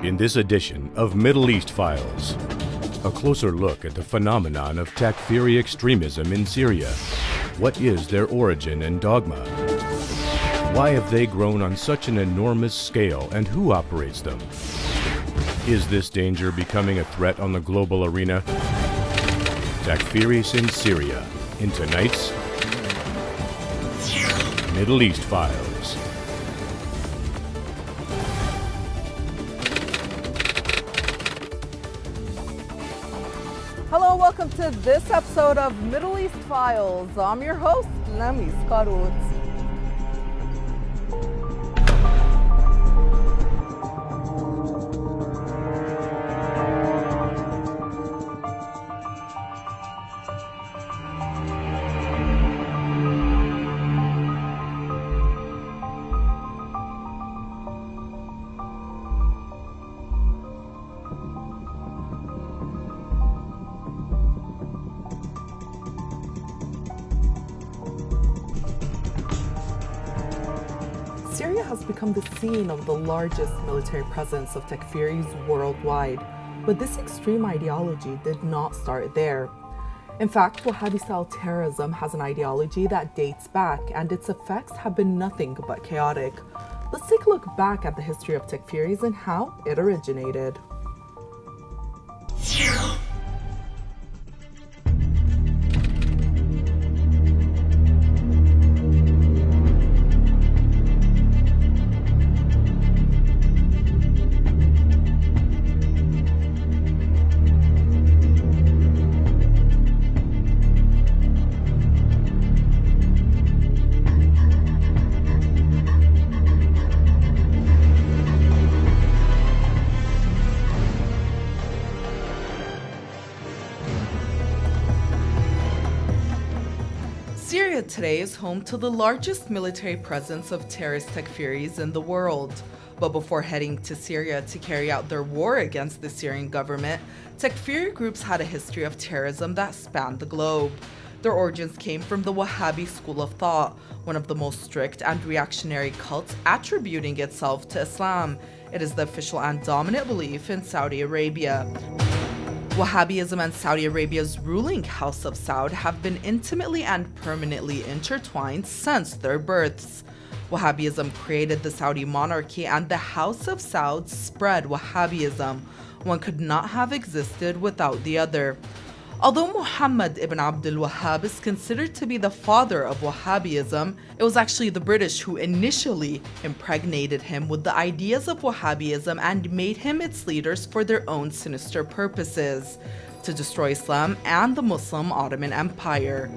In this edition of Middle East Files, a closer look at the phenomenon of Takfiri extremism in Syria. What is their origin and dogma? Why have they grown on such an enormous scale, and who operates them? Is this danger becoming a threat on the global arena? Takfiris in Syria, in tonight's Middle East Files. Hello, welcome to this episode of Middle East Files. I'm your host, Lamis Karut. Syria has become the scene of the largest military presence of Takfiris worldwide, but this extreme ideology did not start there. In fact, Wahhabi-style terrorism has an ideology that dates back, and its effects have been nothing but chaotic. Let's take a look back at the history of Takfiris and how it originated. Syria today is home to the largest military presence of terrorist Takfiris in the world. But before heading to Syria to carry out their war against the Syrian government, Takfiri groups had a history of terrorism that spanned the globe. Their origins came from the Wahhabi school of thought, one of the most strict and reactionary cults attributing itself to Islam. It is the official and dominant belief in Saudi Arabia. Wahhabism and Saudi Arabia's ruling House of Saud have been intimately and permanently intertwined since their births. Wahhabism created the Saudi monarchy, and the House of Saud spread Wahhabism. One could not have existed without the other. Although Muhammad ibn Abdul Wahhab is considered to be the father of Wahhabism, it was actually the British who initially impregnated him with the ideas of Wahhabism and made him its leaders for their own sinister purposes, to destroy Islam and the Muslim Ottoman Empire.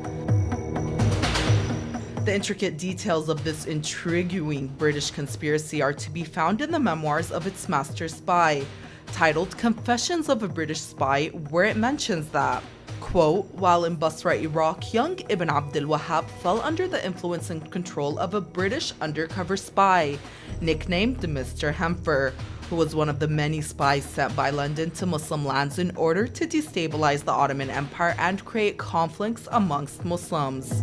The intricate details of this intriguing British conspiracy are to be found in the memoirs of its master spy, titled Confessions of a British Spy, where it mentions that, quote, while in Basra, Iraq, young Ibn Abdul Wahhab fell under the influence and control of a British undercover spy, nicknamed Mr. Hemfer, who was one of the many spies sent by London to Muslim lands in order to destabilize the Ottoman Empire and create conflicts amongst Muslims.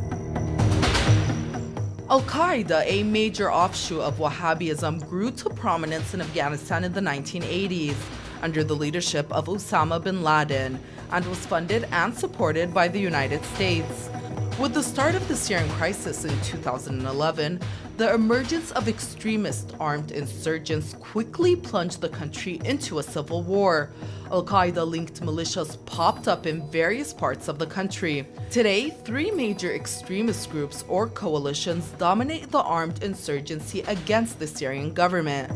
Al-Qaeda, a major offshoot of Wahhabism, grew to prominence in Afghanistan in the 1980s under the leadership of Osama bin Laden and was funded and supported by the United States. With the start of the Syrian crisis in 2011, the emergence of extremist armed insurgents quickly plunged the country into a civil war. Al-Qaeda-linked militias popped up in various parts of the country. Today, three major extremist groups or coalitions dominate the armed insurgency against the Syrian government.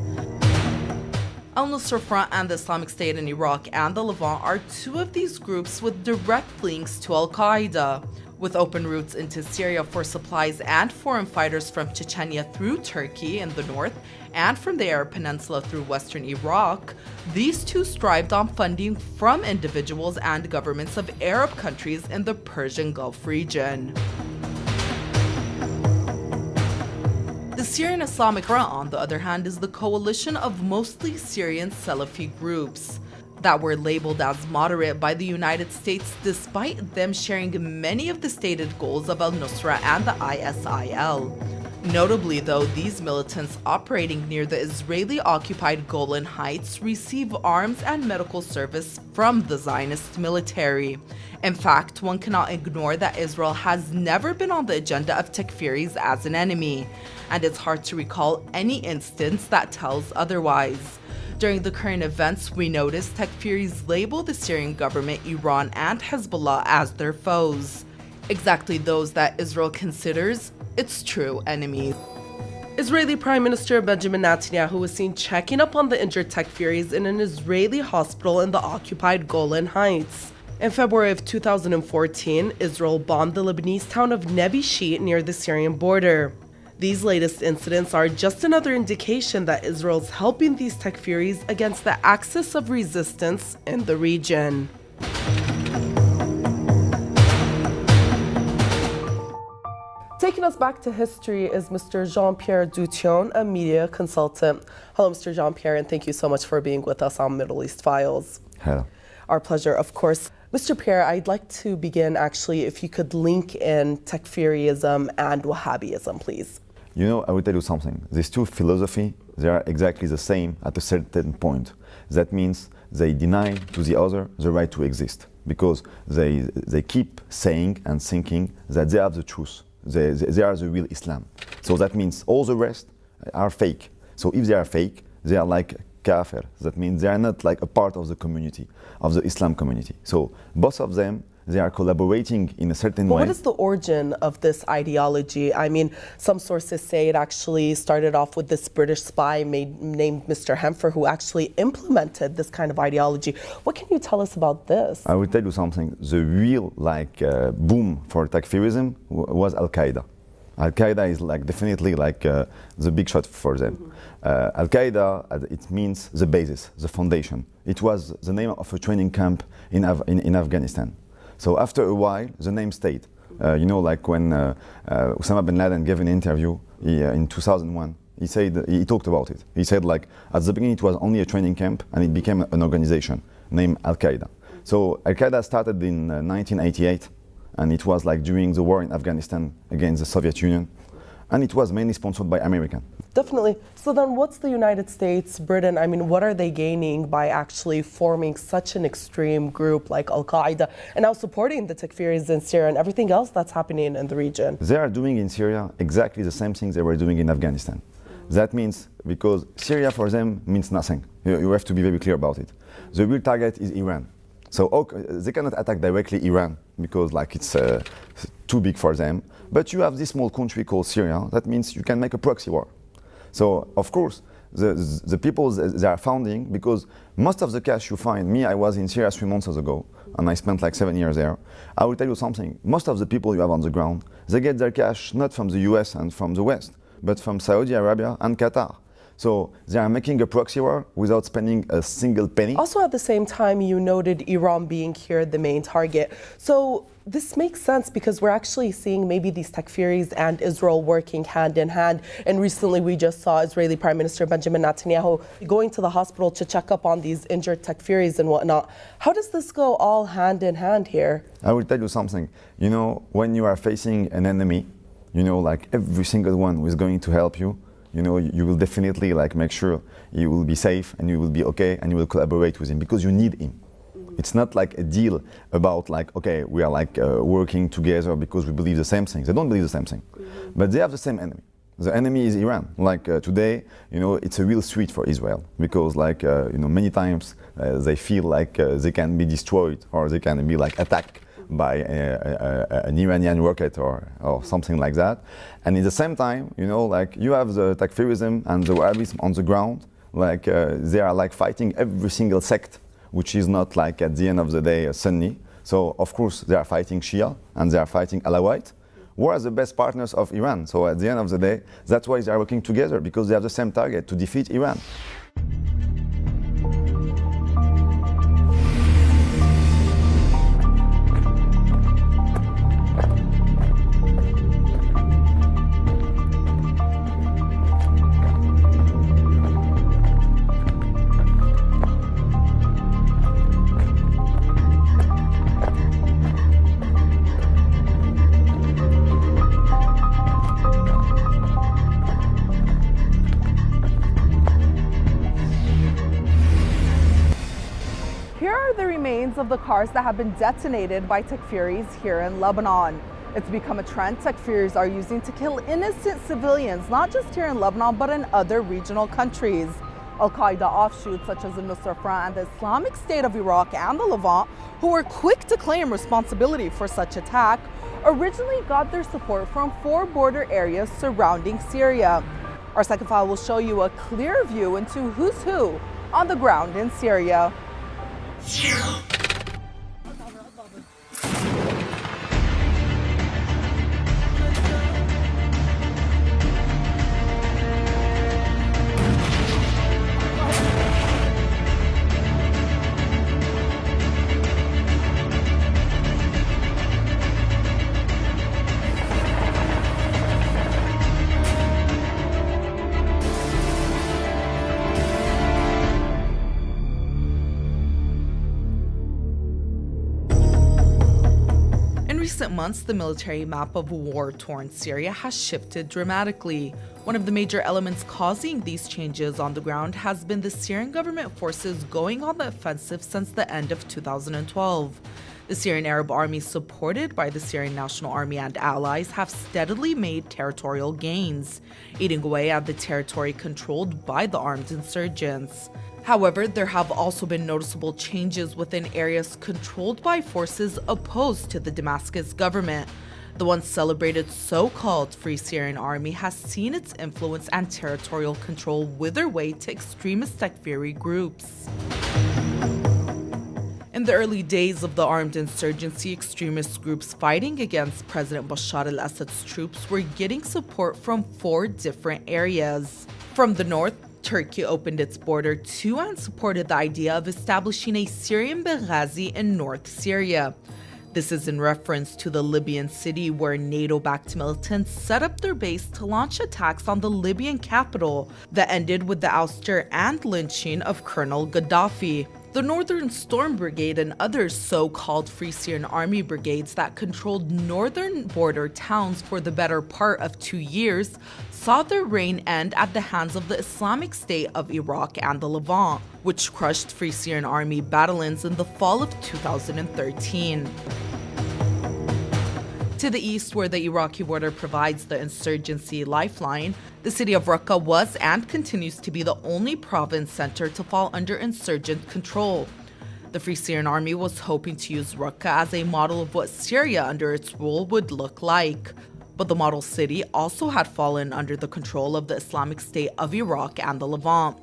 Al-Nusra Front and the Islamic State in Iraq and the Levant are two of these groups with direct links to Al-Qaeda. With open routes into Syria for supplies and foreign fighters from Chechnya through Turkey in the north and from the Arab Peninsula through western Iraq, these two strived on funding from individuals and governments of Arab countries in the Persian Gulf region. The Syrian Islamic Front, on the other hand, is the coalition of mostly Syrian Salafi groups that were labeled as moderate by the United States despite them sharing many of the stated goals of Al-Nusra and the ISIL. Notably, though, these militants operating near the Israeli-occupied Golan Heights receive arms and medical service from the Zionist military. In fact, one cannot ignore that Israel has never been on the agenda of Takfiris as an enemy, and it's hard to recall any instance that tells otherwise. During the current events, we notice Takfiris label the Syrian government, Iran, and Hezbollah as their foes. Exactly those that Israel considers its true enemies. Israeli Prime Minister Benjamin Netanyahu was seen checking up on the injured Takfiris in an Israeli hospital in the occupied Golan Heights. In February of 2014, Israel bombed the Lebanese town of Nebi Shit near the Syrian border. These latest incidents are just another indication that Israel's helping these Takfiris against the axis of resistance in the region. Taking us back to history is Mr. Jean-Pierre Dution, a media consultant. Hello, Mr. Jean-Pierre, and thank you so much for being with us on Middle East Files. Hello. Our pleasure, of course. Mr. Pierre, I'd like to begin, actually, if you could link in Takfirism and Wahhabism, please. You know, I will tell you something. These two philosophies, they are exactly the same at a certain point. That means they deny to the other the right to exist, because they keep saying and thinking that they have the truth. They are the real Islam. So that means all the rest are fake. So if they are fake, they are like kafir. That means they are not like a part of the community, of the Islam community. So both of them, they are collaborating in a certain way. What is the origin of this ideology? I mean, some sources say it actually started off with this British spy named Mr. Hemfer, who actually implemented this kind of ideology. What can you tell us about this? I will tell you something. The real boom for Takfirism was Al-Qaeda. Al-Qaeda is definitely the big shot for them. Al-Qaeda, it means the basis, the foundation. It was the name of a training camp in Afghanistan. So after a while, the name stayed. When Osama bin Laden gave an interview in 2001, he talked about it. He said at the beginning it was only a training camp, and it became an organization named Al-Qaeda. So Al-Qaeda started in 1988, and it was during the war in Afghanistan against the Soviet Union, and it was mainly sponsored by American. Definitely. So then what's the United States, Britain, what are they gaining by actually forming such an extreme group like Al-Qaeda and now supporting the Takfiris in Syria and everything else that's happening in the region? They are doing in Syria exactly the same things they were doing in Afghanistan. That means, because Syria for them means nothing. You have to be very clear about it. The real target is Iran. So they cannot attack directly Iran because it's too big for them. But you have this small country called Syria. That means you can make a proxy war. So of course, the people they are founding, because most of the cash you find, I was in Syria 3 months ago, and I spent 7 years there. I will tell you something. Most of the people you have on the ground, they get their cash not from the US and from the West, but from Saudi Arabia and Qatar. So they are making a proxy war without spending a single penny. Also at the same time, you noted Iran being here the main target. So this makes sense because we're actually seeing maybe these Takfiris and Israel working hand in hand. And recently we just saw Israeli Prime Minister Benjamin Netanyahu going to the hospital to check up on these injured Takfiris and whatnot. How does this go all hand in hand here? I will tell you something. When you are facing an enemy, every single one who is going to help you, you will definitely make sure you will be safe and you will be okay and you will collaborate with him because you need him. It's not a deal about okay, we are working together because we believe the same thing. They don't believe the same thing, but they have the same enemy. The enemy is Iran. Today, it's a real threat for Israel because many times they feel they can be destroyed or they can be attacked by an Iranian rocket or something like that. And at the same time, you have the Takfirism and the Wahhabism on the ground, they are fighting every single sect, which is not at the end of the day Sunni. So of course they are fighting Shia and they are fighting Alawite, who are the best partners of Iran. So at the end of the day, that's why they are working together, because they have the same target, to defeat Iran. Here are the remains of the cars that have been detonated by Takfiris here in Lebanon. It's become a trend Takfiris are using to kill innocent civilians, not just here in Lebanon, but in other regional countries. Al-Qaeda offshoots such as the Nusra Front and the Islamic State of Iraq and the Levant, who were quick to claim responsibility for such attack, originally got their support from 4 border areas surrounding Syria. Our second file will show you a clear view into who's who on the ground in Syria. In recent months, the military map of war-torn Syria has shifted dramatically. One of the major elements causing these changes on the ground has been the Syrian government forces going on the offensive since the end of 2012. The Syrian Arab Army, supported by the Syrian National Army and allies, have steadily made territorial gains, eating away at the territory controlled by the armed insurgents. However, there have also been noticeable changes within areas controlled by forces opposed to the Damascus government. The once celebrated so-called Free Syrian Army has seen its influence and territorial control wither away to extremist Takfiri groups. In the early days of the armed insurgency, extremist groups fighting against President Bashar al-Assad's troops were getting support from 4 different areas. From the north, Turkey opened its border to and supported the idea of establishing a Syrian Benghazi in North Syria. This is in reference to the Libyan city where NATO-backed militants set up their base to launch attacks on the Libyan capital that ended with the ouster and lynching of Colonel Gaddafi. The Northern Storm Brigade and other so-called Free Syrian Army brigades that controlled northern border towns for the better part of 2 years saw their reign end at the hands of the Islamic State of Iraq and the Levant, which crushed Free Syrian Army battalions in the fall of 2013. To the east, where the Iraqi border provides the insurgency lifeline, the city of Raqqa was and continues to be the only province center to fall under insurgent control. The Free Syrian Army was hoping to use Raqqa as a model of what Syria under its rule would look like. But the model city also had fallen under the control of the Islamic State of Iraq and the Levant.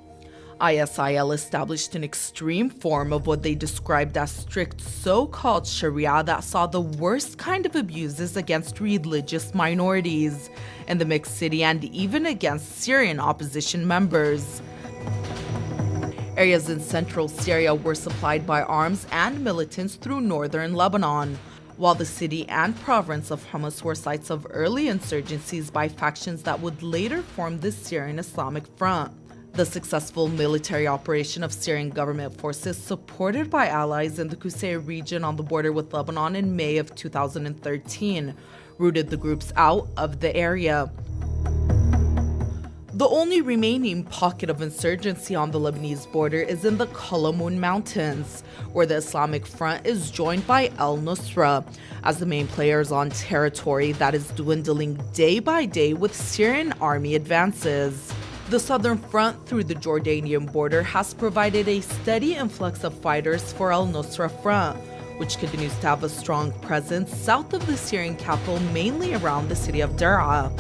ISIL established an extreme form of what they described as strict so-called Sharia that saw the worst kind of abuses against religious minorities in the mixed city and even against Syrian opposition members. Areas in central Syria were supplied by arms and militants through northern Lebanon, while the city and province of Homs were sites of early insurgencies by factions that would later form the Syrian Islamic Front. The successful military operation of Syrian government forces supported by allies in the Qusayr region on the border with Lebanon in May of 2013 rooted the groups out of the area. The only remaining pocket of insurgency on the Lebanese border is in the Qalamun Mountains, where the Islamic Front is joined by Al-Nusra as the main players on territory that is dwindling day by day with Syrian army advances. The Southern Front through the Jordanian border has provided a steady influx of fighters for Al-Nusra Front, which continues to have a strong presence south of the Syrian capital, mainly around the city of Daraa.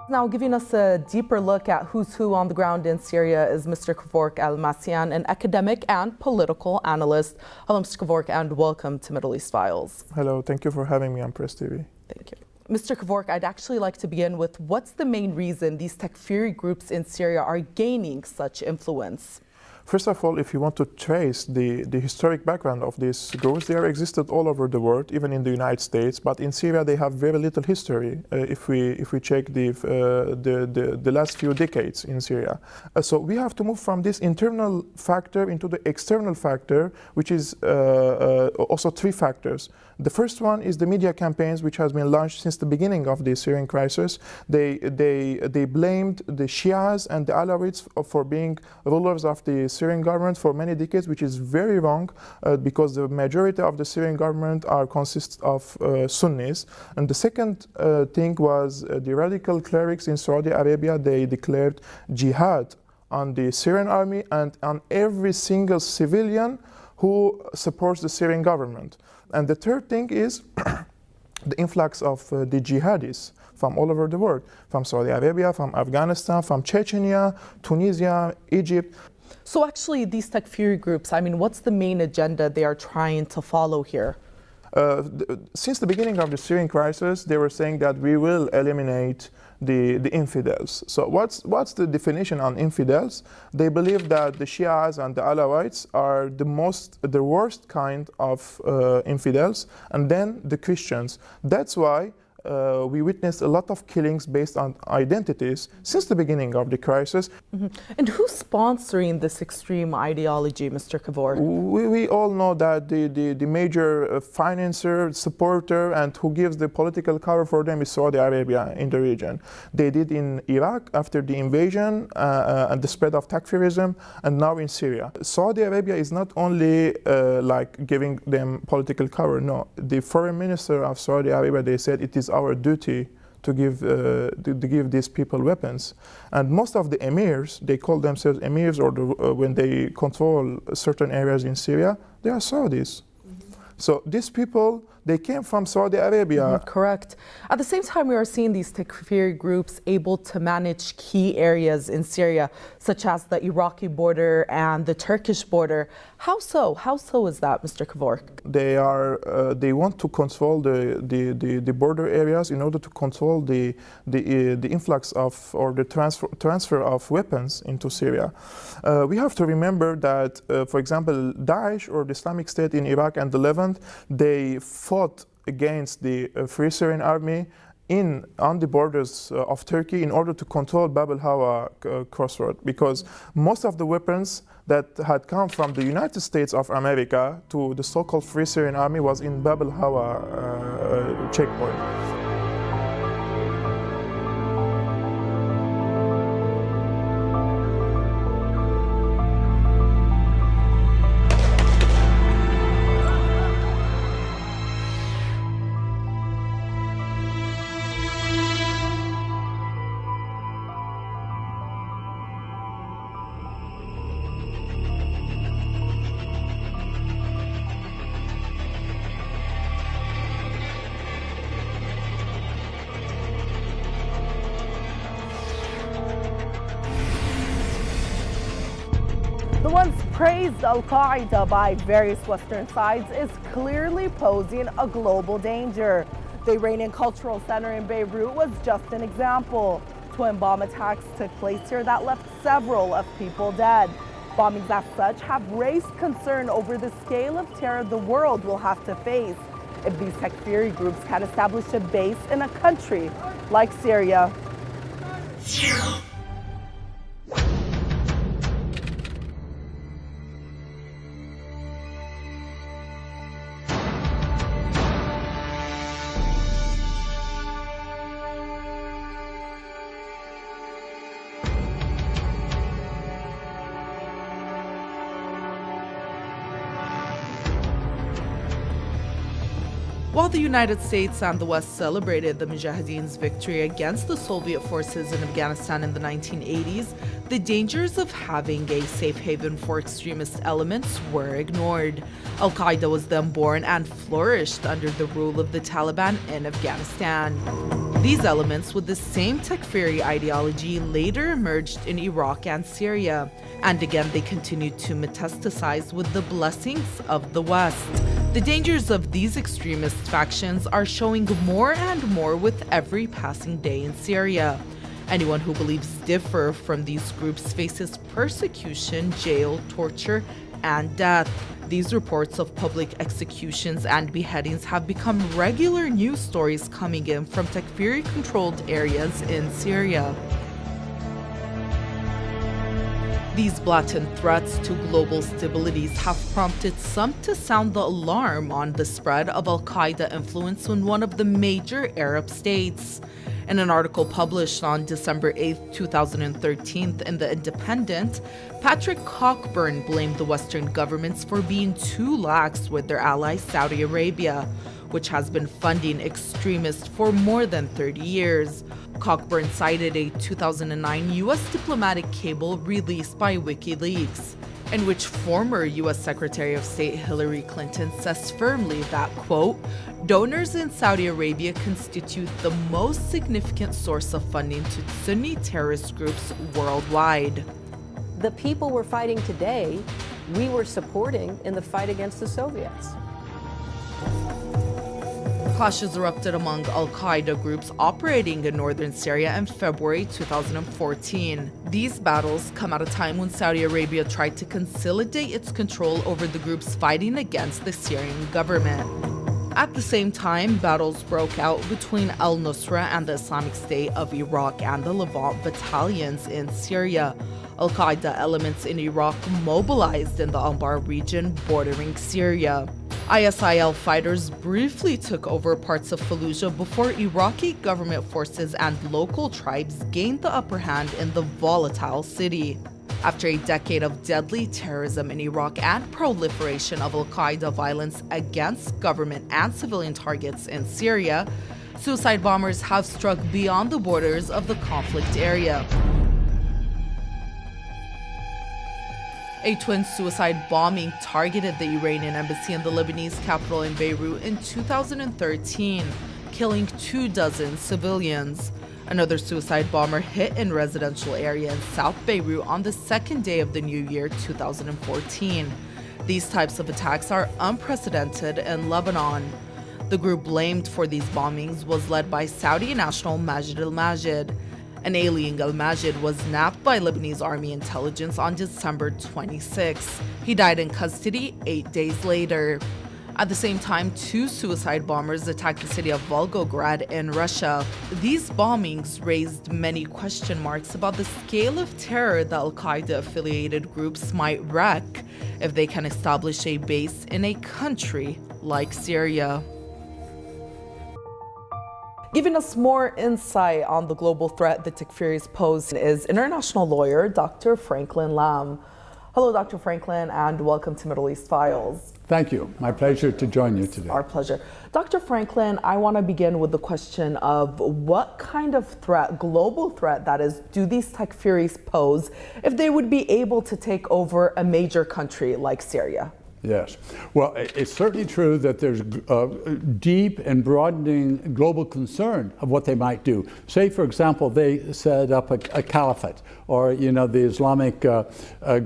Now, giving us a deeper look at who's who on the ground in Syria is Mr. Kevork Al-Masyan, an academic and political analyst. Hello, Mr. Kevork, and welcome to Middle East Files. Hello, thank you for having me on Press TV. Thank you. Mr. Kevork, I'd actually like to begin with what's the main reason these Takfiri groups in Syria are gaining such influence? First of all, if you want to trace the historic background of these groups, they are existed all over the world, even in the United States. But in Syria, they have very little history. If we check the last few decades in Syria, so we have to move from this internal factor into the external factor, which is also three factors. The first one is the media campaigns, which has been launched since the beginning of the Syrian crisis. They blamed the Shias and the Alawites for being rulers of the Syrian government for many decades, which is very wrong, because the majority of the Syrian government consists of Sunnis. And the second thing was the radical clerics in Saudi Arabia. They declared jihad on the Syrian army and on every single civilian who supports the Syrian government. And the third thing is the influx of the jihadis from all over the world, from Saudi Arabia, from Afghanistan, from Chechnya, Tunisia, Egypt. So actually, these Takfiri groups, I mean, what's the main agenda they are trying to follow here? Since the beginning of the Syrian crisis, they were saying that we will eliminate the infidels. So what's the definition on infidels? They believe that the Shias and the Alawites are the worst kind of infidels, and then the Christians. That's why we witnessed a lot of killings based on identities since the beginning of the crisis. Mm-hmm. And who's sponsoring this extreme ideology, Mr. Kavor? We all know that the major financier, supporter, and who gives the political cover for them is Saudi Arabia in the region. They did in Iraq after the invasion and the spread of Takfirism, and now in Syria. Saudi Arabia is not only like giving them political cover. No, the foreign minister of Saudi Arabia, they said it is our duty to give these people weapons. And most of the emirs, they call themselves emirs, or when they control certain areas in Syria, they are Saudis. Mm-hmm. So these people, they came from Saudi Arabia. Mm-hmm, correct. At the same time, we are seeing these Takfiri groups able to manage key areas in Syria, such as the Iraqi border and the Turkish border. How so? How so is that, Mr. Kavor? They want to control the border areas in order to control the influx of, or the transfer of weapons into Syria. We have to remember that, for example, Daesh or the Islamic State in Iraq and the Levant, they fought against the Free Syrian Army on the borders of Turkey in order to control Bab al-Hawa crossroad, because most of the weapons that had come from the United States of America to the so-called Free Syrian Army was in Bab al-Hawa checkpoint. The once praised Al-Qaeda by various Western sides is clearly posing a global danger. The Iranian Cultural Center in Beirut was just an example. Twin bomb attacks took place here that left several of people dead. Bombings as such have raised concern over the scale of terror the world will have to face if these Takfiri groups can establish a base in a country like Syria. While the United States and the West celebrated the Mujahideen's victory against the Soviet forces in Afghanistan in the 1980s, the dangers of having a safe haven for extremist elements were ignored. Al-Qaeda was then born and flourished under the rule of the Taliban in Afghanistan. These elements with the same Takfiri ideology later emerged in Iraq and Syria, and again they continued to metastasize with the blessings of the West. The dangers of these extremist factions are showing more and more with every passing day in Syria. Anyone who believes differ from these groups faces persecution, jail, torture, and death. These reports of public executions and beheadings have become regular news stories coming in from Takfiri-controlled areas in Syria. These blatant threats to global stabilities have prompted some to sound the alarm on the spread of Al-Qaeda influence in one of the major Arab states. In an article published on December 8, 2013 in The Independent, Patrick Cockburn blamed the Western governments for being too lax with their ally Saudi Arabia, which has been funding extremists for more than 30 years. Cockburn cited a 2009 U.S. diplomatic cable released by WikiLeaks, in which former U.S. Secretary of State Hillary Clinton says firmly that, quote, donors in Saudi Arabia constitute the most significant source of funding to Sunni terrorist groups worldwide. The people we're fighting today, we were supporting in the fight against the Soviets. Clashes erupted among Al-Qaeda groups operating in northern Syria in February 2014. These battles come at a time when Saudi Arabia tried to consolidate its control over the groups fighting against the Syrian government. At the same time, battles broke out between Al-Nusra and the Islamic State of Iraq and the Levant battalions in Syria. Al-Qaeda elements in Iraq mobilized in the Anbar region bordering Syria. ISIL fighters briefly took over parts of Fallujah before Iraqi government forces and local tribes gained the upper hand in the volatile city. After a decade of deadly terrorism in Iraq and proliferation of Al-Qaeda violence against government and civilian targets in Syria, suicide bombers have struck beyond the borders of the conflict area. A twin suicide bombing targeted the Iranian embassy in the Lebanese capital in Beirut in 2013, killing 24 civilians. Another suicide bomber hit in residential area in South Beirut on the second day of the new year, 2014. These types of attacks are unprecedented in Lebanon. The group blamed for these bombings was led by Saudi national Majid al-Majid. An alien al-Majid was nabbed by Lebanese army intelligence on December 26. He died in custody 8 days later. At the same time, 2 suicide bombers attacked the city of Volgograd in Russia. These bombings raised many question marks about the scale of terror that Al-Qaeda-affiliated groups might wreak if they can establish a base in a country like Syria. Giving us more insight on the global threat the Takfiris pose is international lawyer Dr. Franklin Lam. Hello, Dr. Franklin, and welcome to Middle East Files. Thank you. My pleasure to join you today. Our pleasure. Dr. Franklin, I want to begin with the question of what kind of threat, global threat that is, do these Takfiris pose if they would be able to take over a major country like Syria? Yes. Well, it's certainly true that there's deep and broadening global concern of what they might do. Say, for example, they set up a caliphate, or the Islamic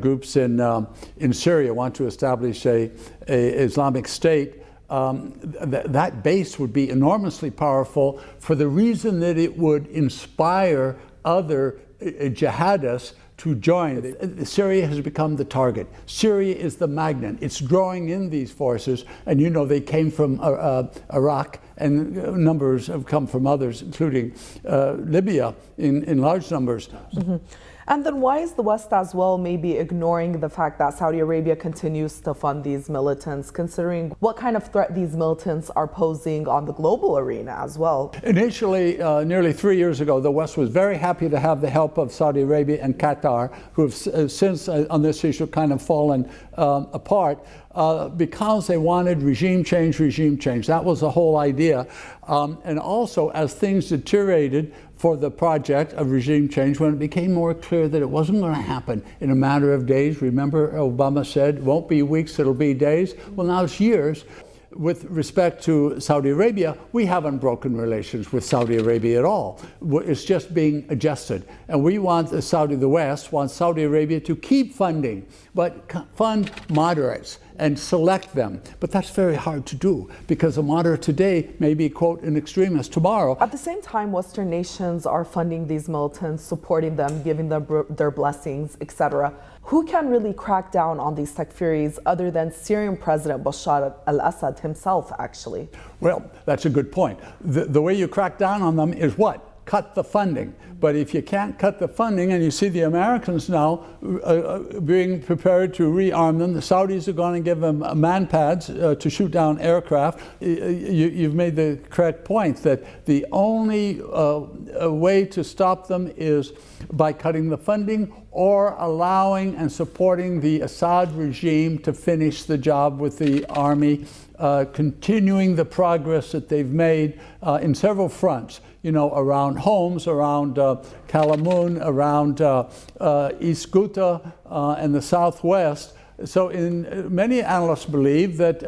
groups in Syria want to establish a Islamic state. That base would be enormously powerful for the reason that it would inspire other jihadists to join. Syria has become the target. Syria is the magnet. It's drawing in these forces, and they came from Iraq, and numbers have come from others, including Libya in large numbers. Mm-hmm. And then why is the West as well maybe ignoring the fact that Saudi Arabia continues to fund these militants, considering what kind of threat these militants are posing on the global arena as well? Initially, nearly 3 years ago, the West was very happy to have the help of Saudi Arabia and Qatar, who have since on this issue kind of fallen apart. Because they wanted regime change. That was the whole idea. And also, as things deteriorated for the project of regime change, when it became more clear that it wasn't going to happen in a matter of days, remember Obama said, it won't be weeks, it'll be days. Well, now it's years. With respect to Saudi Arabia, we haven't broken relations with Saudi Arabia at all. It's just being adjusted. And we want the West wants Saudi Arabia to keep funding, but fund moderates. and select them. But that's very hard to do because a moderate today may be, quote, an extremist tomorrow. At the same time, Western nations are funding these militants, supporting them, giving them their blessings, etc. Who can really crack down on these Takfiris other than Syrian President Bashar al-Assad himself, actually? Well, that's a good point. The way you crack down on them is what? Cut the funding. But if you can't cut the funding, and you see the Americans now being prepared to rearm them, the Saudis are going to give them man pads to shoot down aircraft. You've made the correct point that the only way to stop them is by cutting the funding or allowing and supporting the Assad regime to finish the job with the army, continuing the progress that they've made in several fronts. You know, around Homs, around Kalamun, around East Ghouta and the southwest. So many analysts believe that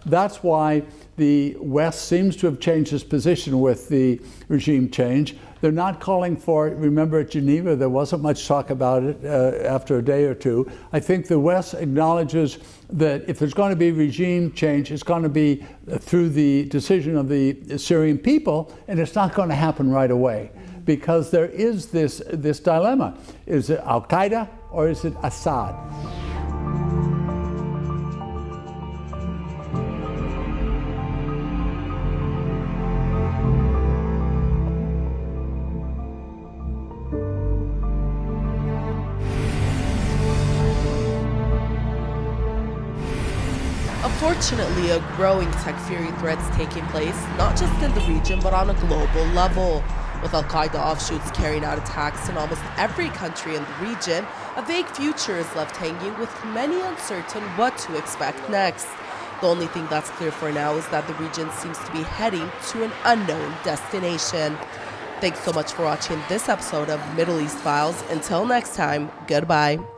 that's why the West seems to have changed its position with the regime change. They're not calling for it. Remember at Geneva, there wasn't much talk about it after a day or two. I think the West acknowledges that if there's going to be regime change, it's going to be through the decision of the Syrian people, and it's not going to happen right away. Because there is this dilemma. Is it Al-Qaeda or is it Assad? Unfortunately, a growing Takfiri threat is taking place, not just in the region, but on a global level. With Al-Qaeda offshoots carrying out attacks in almost every country in the region, a vague future is left hanging with many uncertain what to expect next. The only thing that's clear for now is that the region seems to be heading to an unknown destination. Thanks so much for watching this episode of Middle East Files. Until next time, goodbye.